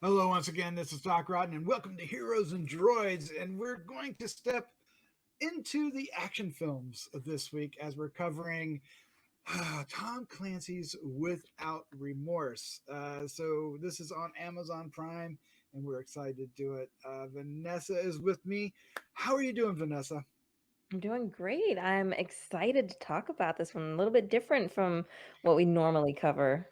Hello, once again. This is Doc Rotten, and welcome to Heroes and Droids. And we're going to step into the action films this week as we're covering Tom Clancy's Without Remorse. So this is on Amazon Prime, and we're excited to do it. Vanessa is with me. How are you doing, Vanessa? I'm doing great. I'm excited to talk about this one. A little bit different from what we normally cover.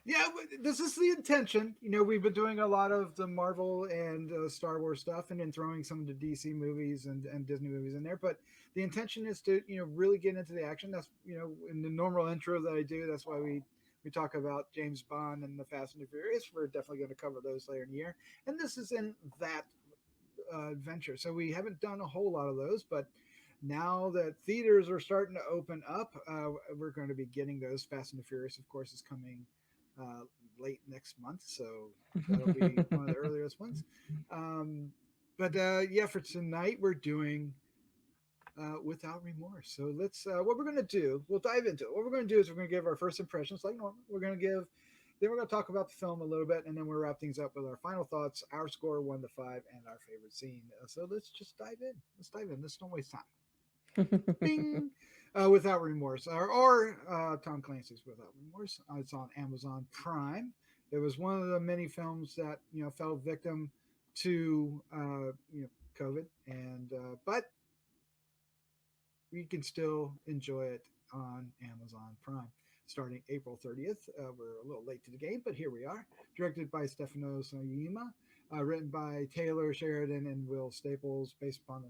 Yeah, this is the intention. You know, we've been doing a lot of the Marvel and Star Wars stuff, and then throwing some of the DC movies and Disney movies in there. But the intention is to really get into the action. That's in the normal intro that I do. That's why we talk about James Bond and the Fast and the Furious. We're definitely going to cover those later in the year, and this is in that adventure. So we haven't done a whole lot of those, but now that theaters are starting to open up, we're going to be getting those. Fast and the Furious, of course, is coming uh, late next month, so that'll be one of the earliest ones. Um, but yeah, for tonight we're doing Without Remorse. So let's what we're going to do. We'll dive into it. What we're going to do is we're going to give our first impressions, like normal. We're going to give. Then we're going to talk about the film a little bit, and then we'll wrap things up with our final thoughts, our score 1 to 5, and our favorite scene. So let's just dive in. Let's dive in. Let's don't waste time. Bing. Without Remorse, or Tom Clancy's Without Remorse. It's on Amazon Prime. It was one of the many films that fell victim to COVID, and but we can still enjoy it on Amazon Prime. Starting April 30th. We're a little late to the game, but here we are. Directed by Stefano Soyima, written by Taylor Sheridan and Will Staples, based upon the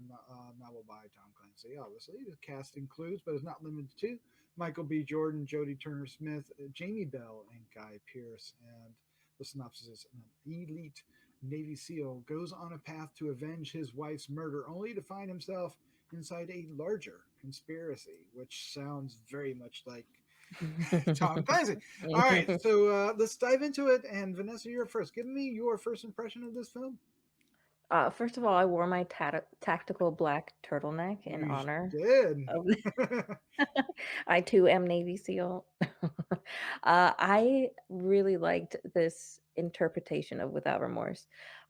novel by Tom Clancy. Obviously, the cast includes, but is not limited to, Michael B. Jordan, Jodie Turner-Smith, Jamie Bell, and Guy Pearce. And the synopsis is: an elite Navy SEAL goes on a path to avenge his wife's murder, only to find himself inside a larger conspiracy, which sounds very much like Tom Clancy. All right, so let's dive into it. And Vanessa, you're first. Give me your first impression of this film. First of all, I wore my tactical black turtleneck in You honor did. of. I too am Navy SEAL. I really liked this interpretation of Without Remorse.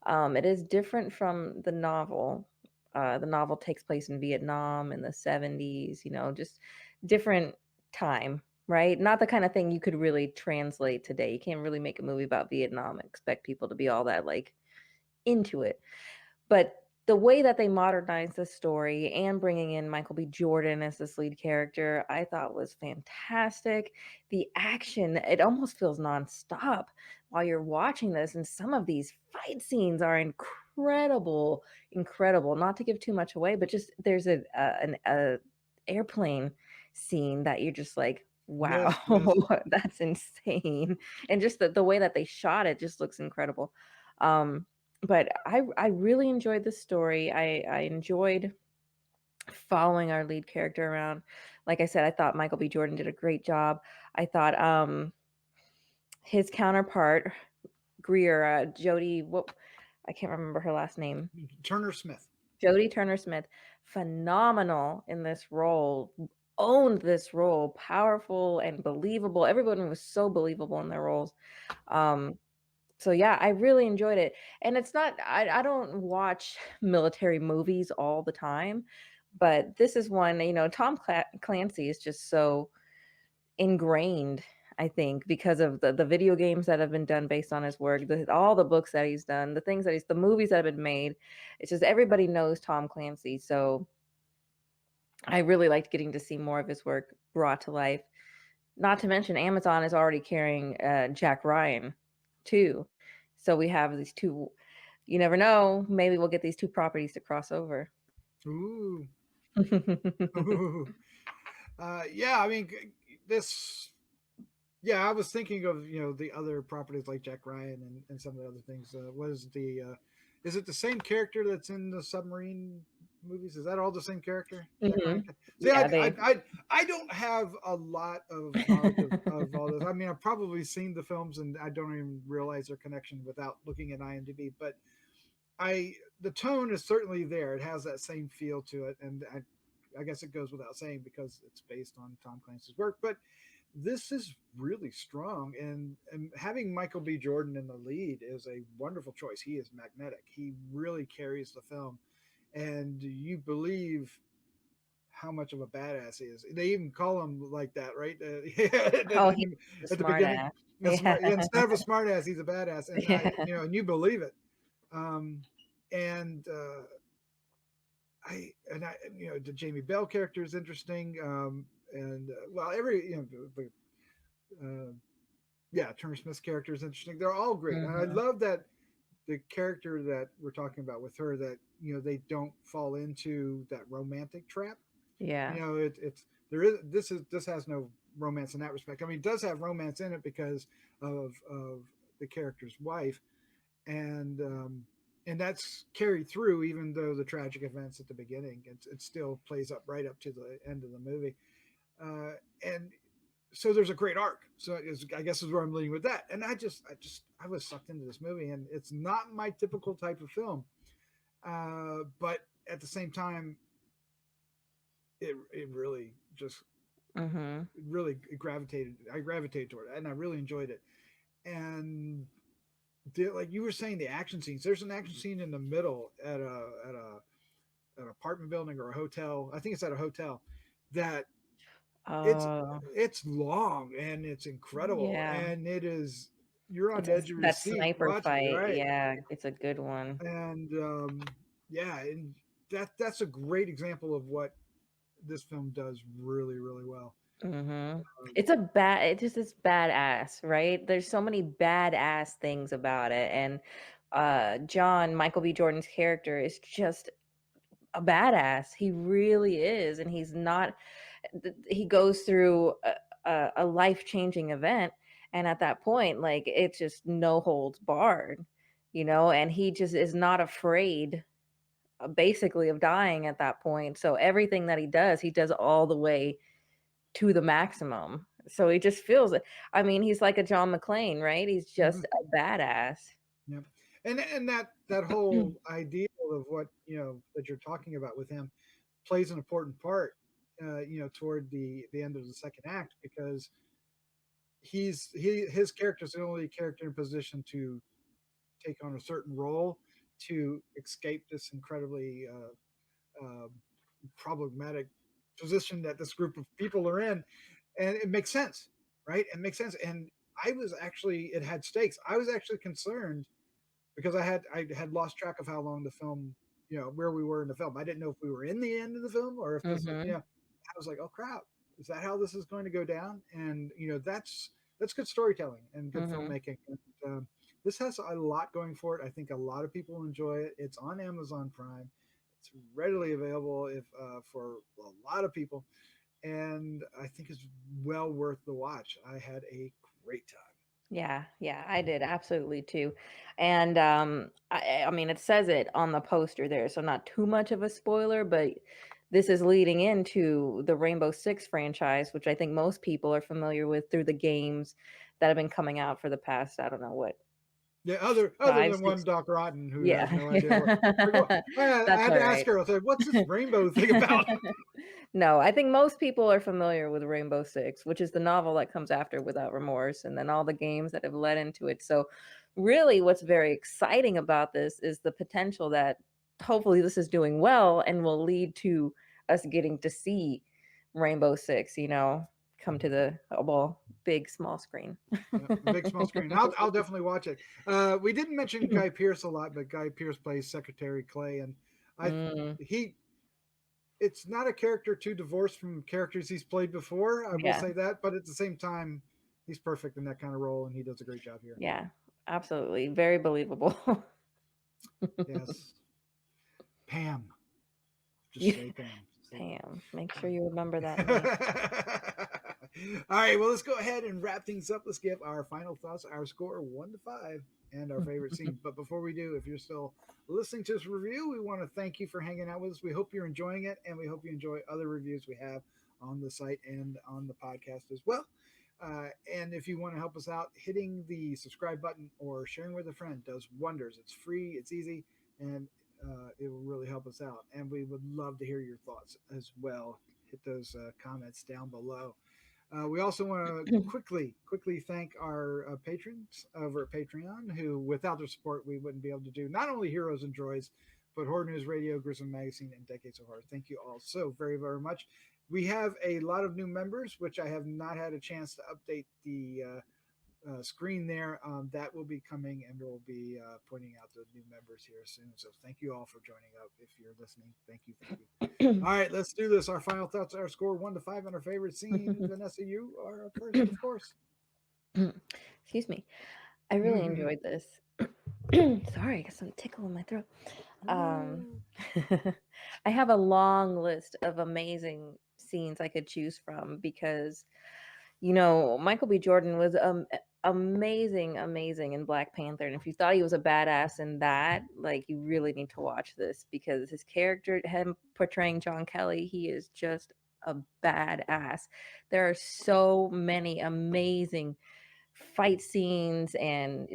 It is different from the novel. The novel takes place in Vietnam in the 70s, just different time, right? Not the kind of thing you could really translate today. You can't really make a movie about Vietnam and expect people to be all that like into it. But the way that they modernized the story and bringing in Michael B. Jordan as this lead character, I thought was fantastic. The action, it almost feels nonstop while you're watching this. And some of these fight scenes are incredible, incredible. Not to give too much away, but just there's an airplane scene that you're just like, wow, Yes, yes. that's insane. And just the way that they shot it just looks incredible. But I really enjoyed the story. I enjoyed following our lead character around. Like I said, I thought Michael B. Jordan did a great job. I thought his counterpart, Greer, Jodie, what I can't remember her last name. Turner Smith. Jodie Turner-Smith, phenomenal in this role. Owned this role, powerful and believable. Everyone was so believable in their roles. Um, so yeah, I really enjoyed it. And it's not I don't watch military movies all the time, but this is one, Tom Clancy is just so ingrained, I think, because of the video games that have been done based on his work, all the books that he's done, the movies that have been made. It's just everybody knows Tom Clancy. So I really liked getting to see more of his work brought to life. Not to mention Amazon is already carrying Jack Ryan too. So we have these two. You never know. Maybe we'll get these two properties to cross over. Ooh. Ooh. Yeah, I mean, this. Yeah, I was thinking of the other properties like Jack Ryan and some of the other things. What is the? Is it the same character that's in the submarine movies? Is that all the same character, Jack Ryan? Hmm. See, Yeah, they. I don't have a lot of knowledge of all this. I mean, I've probably seen the films and I don't even realize their connection without looking at IMDb. But the tone is certainly there. It has that same feel to it, and I guess it goes without saying because it's based on Tom Clancy's work. But this is really strong, and having Michael B. Jordan in the lead is a wonderful choice. He is magnetic. He really carries the film, and you believe how much of a badass he is. They even call him like that, right? Oh, he's a At the smart beginning, ass. a Yeah. smart, instead of a smart ass, he's a badass, and Yeah. and you believe it. Um, and the Jamie Bell character is interesting. And well, every yeah, Turner Smith's character is interesting. They're all great, and I Mhm. love that the character that we're talking about with her, that they don't fall into that romantic trap. Yeah. It's there is this has no romance in that respect. I mean, it does have romance in it because of the character's wife, and that's carried through, even though the tragic events at the beginning, it still plays up right up to the end of the movie. And so there's a great arc. So I guess is where I'm leading with that. And I was sucked into this movie, and it's not my typical type of film, but at the same time, it really just Mhm. really gravitated. I gravitated toward it, and I really enjoyed it. And like you were saying, the action scenes. There's an action scene in the middle at a an apartment building or a hotel. I think it's at a hotel that it's Oh, it's long and it's incredible, yeah. and it is you're on It's the edge of your that seat sniper watching it, fight. right? Yeah, it's a good one. And yeah, and that's a great example of what this film does really really well. Mhm. Um, It just is badass, right? There's so many badass things about it, and Michael B. Jordan's character is just a badass. He really is, and he's not. He goes through a life changing event, and at that point, like it's just no holds barred, and he just is not afraid, basically, of dying at that point. So everything that he does all the way to the maximum. So he just feels it. I mean, he's like a John McClane, right? He's mhm, just a badass. yeah, and that whole idea of what that you're talking about with him plays an important part, toward the end of the second act, because his character is the only character in position to take on a certain role to escape this incredibly problematic position that this group of people are in, and it makes sense, right? It makes sense, and it had stakes. I was actually concerned because I had lost track of how long the film, where we were in the film. I didn't know if we were in the end of the film or if this, Mhm. I was like, oh crap, is that how this is going to go down? And that's good storytelling and good Mhm. filmmaking. And this has a lot going for it. I think a lot of people enjoy it. It's on Amazon Prime. It's readily available if for a lot of people, and I think it's well worth the watch. I had a great time. Yeah, yeah, I did absolutely too. And I mean it says it on the poster there, so not too much of a spoiler, but this is leading into the Rainbow Six franchise, which I think most people are familiar with through the games that have been coming out for the past, I don't know what, Yeah, other five, than one six. Doc Rotten who has Yeah. no idea what. Like, well, I That's had all to ask right. her. I said, "What's this rainbow thing about?" No, I think most people are familiar with Rainbow Six, which is the novel that comes after Without Remorse, and then all the games that have led into it. So, really, what's very exciting about this is the potential that hopefully this is doing well and will lead to us getting to see Rainbow Six, come to the big small screen. Yeah, the big small screen. I'll definitely watch it. We didn't mention Guy Pearce a lot, but Guy Pearce plays Secretary Clay, and I Mm, he it's not a character too divorced from characters he's played before. I will yeah, say that, but at the same time, he's perfect in that kind of role, and he does a great job here. yeah, absolutely, very believable. Yes, Pam. Just Yeah, say Pam. Say Pam, make sure Pam. you remember that name. All right, well, let's go ahead and wrap things up. Let's give our final thoughts, our score 1 to 5, and our favorite scene. But before we do, if you're still listening to this review, we want to thank you for hanging out with us. We hope you're enjoying it, and we hope you enjoy other reviews we have on the site and on the podcast as well. And if you want to help us out, hitting the subscribe button or sharing with a friend does wonders. It's free, it's easy, and it will really help us out. And we would love to hear your thoughts as well. Hit those comments down below. We also want to quickly thank our patrons over at Patreon, who without their support we wouldn't be able to do not only Heroes and Droids, but Horror News Radio, Grissom Magazine, and Decades of Horror. Thank you all so very much. We have a lot of new members, which I have not had a chance to update the screen there. That will be coming, and we'll be pointing out the new members here soon. So thank you all for joining up. If you're listening, thank you. All right, let's do this. Our final thoughts, our score 1 to 5 on our favorite scene. Vanessa, you are up first, of course. Excuse me. I really enjoyed this. Sorry, I got some tickle in my throat. I have a long list of amazing scenes I could choose from because, Michael B. Jordan was amazing in Black Panther. And if you thought he was a badass in that, like, you really need to watch this because his character, him portraying John Kelly, he is just a badass. There are so many amazing fight scenes and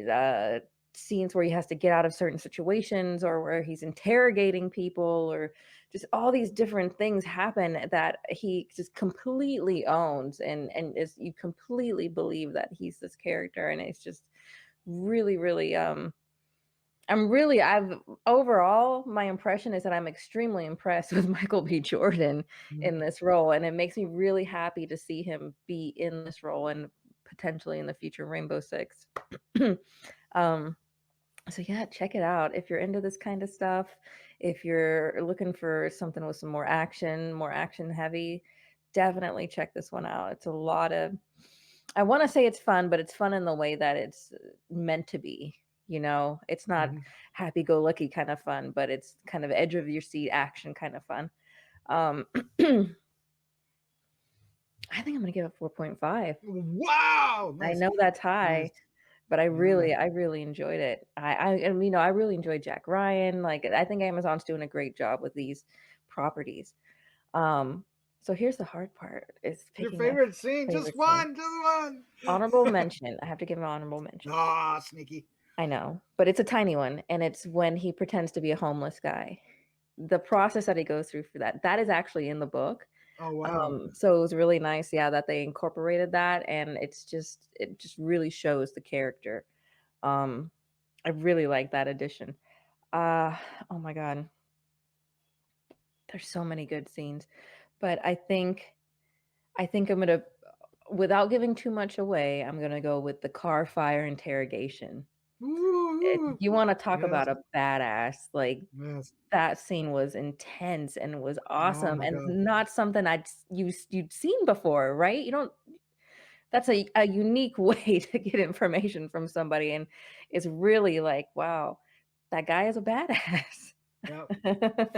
scenes where he has to get out of certain situations or where he's interrogating people or just all these different things happen that he just completely owns and is you completely believe that he's this character, and it's just really I've overall my impression is that I'm extremely impressed with Michael B. Jordan in this role, and it makes me really happy to see him be in this role and potentially in the future Rainbow Six. So yeah, check it out if you're into this kind of stuff. If you're looking for something with some more action heavy, definitely check this one out. It's a lot of, I want to say it's fun, but it's fun in the way that it's meant to be. It's not happy-go-lucky kind of fun, but it's kind of edge of your seat action kind of fun. I think I'm gonna give it 4.5. Wow, nice. I know that's high. Nice. But I really enjoyed it. I really enjoyed Jack Ryan. Like, I think Amazon's doing a great job with these properties. So here's the hard part: is Your picking favorite scene, favorite just scene. one. Honorable mention. I have to give an honorable mention. Ah, sneaky. I know, but it's a tiny one, and it's when he pretends to be a homeless guy. The process that he goes through for that is actually in the book. Oh wow. So it was really nice, yeah, that they incorporated that, and it just really shows the character. I really like that addition. Oh my god, there's so many good scenes, but I think I'm gonna, without giving too much away, I'm gonna go with the car fire interrogation. You want to talk Yes. about a badass? Like, Yes. that scene was intense and was Oh awesome, my and god. not something you'd seen before, right? You don't. That's a unique way to get information from somebody, and it's really like, wow, that guy is a badass. Yep.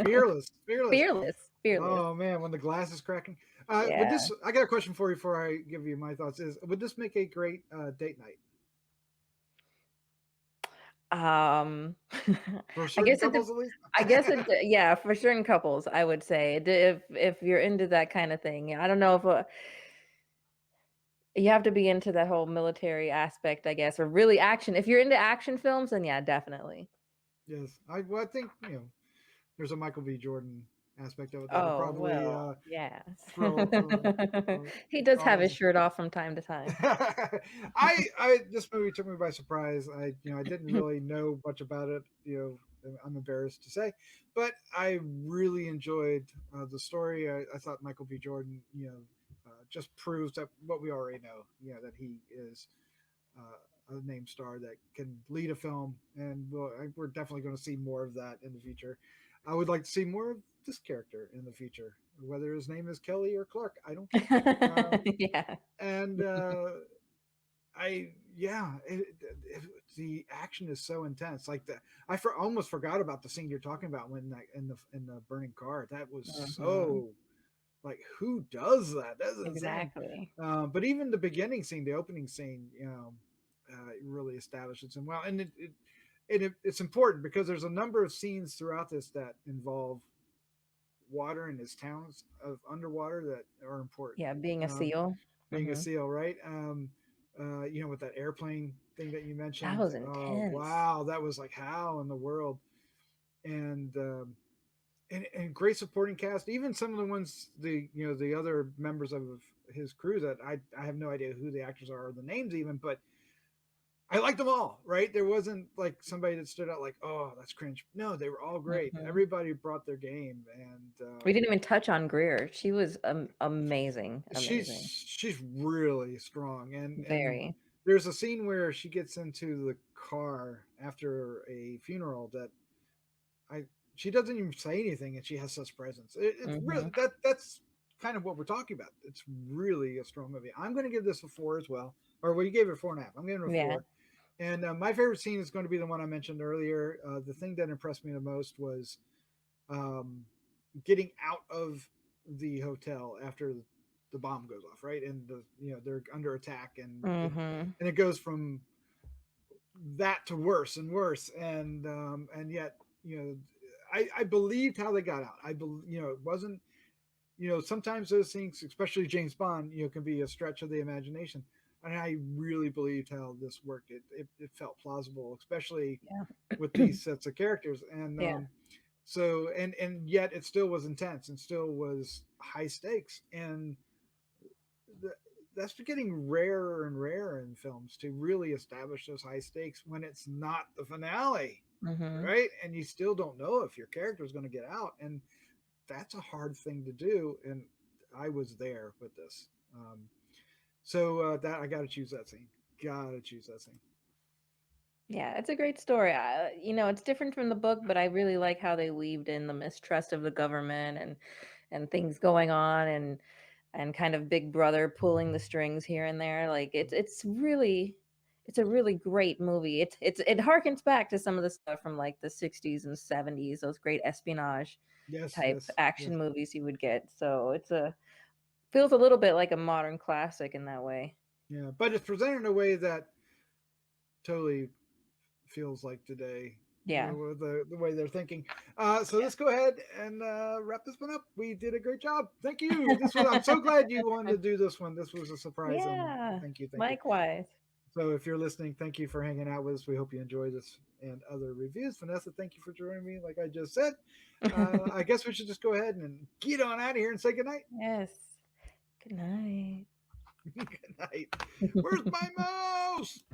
Fearless. Fearless. Oh man, when the glass is cracking. Would Yeah. this? I got a question for you before I give you my thoughts. Would this make a great date night Um, for I certain guess it dep couples at least? I guess it d yeah, for certain couples, I would say, if you're into that kinda thing. I don't know if, you have to be into that whole military aspect, I guess, or really action. If you're into action films, then yeah, definitely. Yes. I think there's a Michael B. Jordan aspect of it that'll Oh, probably well, yes. throw He does have his all shirt off from time to time. I this movie took me by surprise. I didn't really know much about it. I'm embarrassed to say, but I really enjoyed the story. I thought Michael B. Jordan, just proves that what we already know. That he is a name star that can lead a film, and we're definitely going to see more of that in the future. I would like to see more of this character in the future, whether his name is Kelly or Clark. I don't care. Yeah. And I yeah, the action is so intense. Like almost forgot about the scene you're talking about when in the burning car. That was Mhm. so like who does that? That's insane. Exactly. But even the beginning scene, the opening scene, it really establishes him well, and it's important because there's a number of scenes throughout this that involve water and his towns of underwater that are important. Yeah, being a Um, seal. being a Mhm. seal, right? With that airplane thing that you That mentioned. was Oh intense. wow, that was like how in the world. And great supporting cast. Even some of the ones, the other members of his crew that I have no idea who the actors are or the names even, but I liked them all. Right, there wasn't like somebody that stood out like, oh, that's cringe. No, they were all great. Mhm. Everybody brought their game, and We didn't even touch on Greer. She was, amazing, she's amazing. she's really strong. And Very. there's a scene where she gets into the car after a funeral that I she doesn't even say anything, and she has such presence. It's really Mhm. that's kind of what we're talking about. It's really a strong movie. I'm going to give this a 4 as well. Or well, you gave it a 4.5. I'm giving it a Yeah. 4. And my favorite scene is going to be the one I mentioned earlier. The thing that impressed me the most was um, getting out of the hotel after the bomb goes off, right? And they're under attack, and Mhm. it goes from that to worse and worse, and yet I believed how they got out. I believe it wasn't. Sometimes those things, especially James Bond, can be a stretch of the imagination. And I really believed how this worked. It felt plausible, especially with Yeah. these sets of characters. And Yeah. and yet it still was intense and still was high stakes. And the, that's getting rarer and rarer in films to really establish those high stakes when it's not the finale, Mhm. right? And you still don't know if your character is going to get out, and that's a hard thing to do. And I was there with this, that I got to choose that scene. Got to choose that scene. Yeah, it's a great story. It's different from the book, but I really like how they weaved in the mistrust of the government and things going on and kind of Big Brother pulling the strings here and there. Like it's a really great movie. It harkens back to some of the stuff from like the 60s and 70s, those great espionage Yes, type yes, yes. action movies you would get. So it's a feels a little bit like a modern classic in that way. Yeah, but it's presented in a way that totally feels like today. Yeah. The way they're thinking. So Yeah. let's go ahead and wrap this one up. We did a great job. Thank you. This was. I'm so glad you wanted to do this one. This was a surprise, and Yeah. thank you, thank you. Likewise. So if you're listening, thank you for hanging out with us. We hope you enjoy this and other reviews. Vanessa, thank you for joining me. Like I just said, I guess we should just go ahead and get on out of here and say goodnight. Yes. Good night. Good night. Where's my mouse?